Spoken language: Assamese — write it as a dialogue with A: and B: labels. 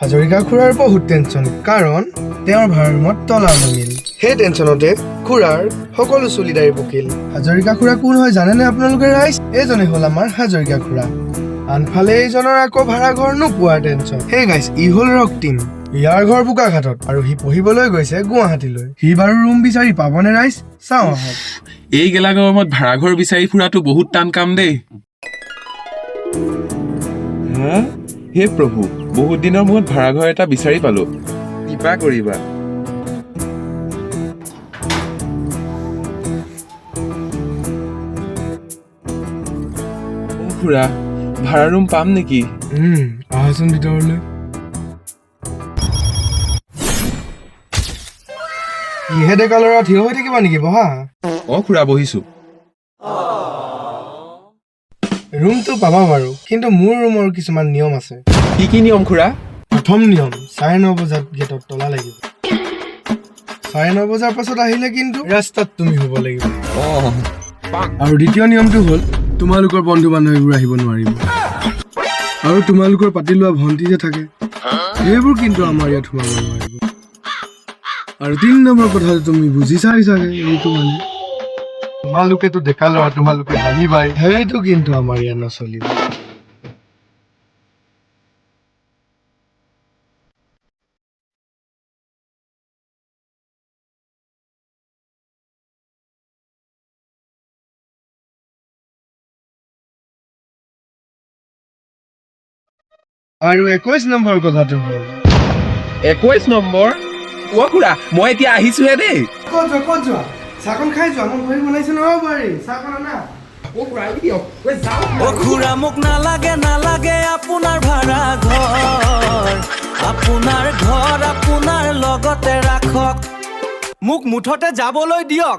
A: হাজৰিকা খুৰাৰ বহুত টেনচন, কাৰণ তেওঁৰ ভাড়া ৰুমত তলা ভাঙিল। সেই টেনচনতে খুৰাৰ সকলো চুলি দাড়ি পকিল। হাজৰিকা খুৰা কোন হয় জানেনে আপোনালোকে ৰাইজ? এইজনে হ'ল আমাৰ হাজৰিকা খুৰা। আনফালে এইজনৰ আকৌ ভাড়া ঘৰ নোপোৱাৰ টেনচন। সেই গাইজ, ই হ'ল ৰক্তিম। ইয়াৰ ঘৰ বোকাঘাটত আৰু সি পঢ়িবলৈ গৈছে গুৱাহাটীলৈ। সি বাৰু ৰুম বিচাৰি পাবনে ৰাইজ? চাওঁ আহক।
B: এই গেলা গৰমত ভাড়াঘৰ বিচাৰি ফুৰাটো বহুত টান কাম দেই। হা? হে প্ৰভু, বহুত দিনৰ মূৰত ভাড়াঘৰ এটা বিচাৰি পালো। কৃপা কৰিবা। অ' খুৰা, ভাড়া ৰুম পাম নেকি?
A: আহাচোন ভিতৰলৈ। কিহে ডেকা ল'ৰা, থিয় হৈ থাকিবা নেকি? বহা।
B: অ' খুৰা, বহিছো।
A: ৰুমটো পাবা বাৰু, কিন্তু মোৰ ৰুমৰ কিছুমান নিয়ম আছে।
B: কি কি নিয়ম খুৰা?
A: প্ৰথম নিয়ম, 9:30 বজাত গেটত তলা লাগিব। 9:30 বজাৰ পাছত আহিলে কিন্তু ৰাস্তাত তুমি হ'ব লাগিব। আৰু দ্বিতীয় নিয়মটো হ'ল, তোমালোকৰ বন্ধু বান্ধৱীবোৰ আহিব নোৱাৰিব। আৰু তোমালোকৰ পাতি লোৱা ভণ্টি যে থাকে, সেইবোৰ কিন্তু আমাৰ ইয়াত সোমাব নোৱাৰিব। আৰু 3 নম্বৰ কথাটো তুমি বুজিছাই চাগে, এইটো মানে তোমালোকেতো ডেকা ল'ৰা, তোমালোকে জানিবাই, সেইটো কিন্তু আমাৰ ইয়াত নচলিব। আৰু 21 নম্বৰ কথাটো হ'ল,
B: 21 নম্বৰ? অ' খুৰা, মই এতিয়া আহিছোহে দেই।
A: ক'ত যোৱা? চাহকণ খাই যোৱা, মই ভৰি বনাইছো নহয় বাৰী। চাহকণ আনা।
B: অ' খুৰা, আহি দিয়ক। যাওঁ।
C: অ' খুৰা, মোক নালাগে আপোনাৰ ভাড়া ঘৰ। আপোনাৰ ঘৰ আপোনাৰ লগতে ৰাখক, মোক মুঠতে যাবলৈ দিয়ক।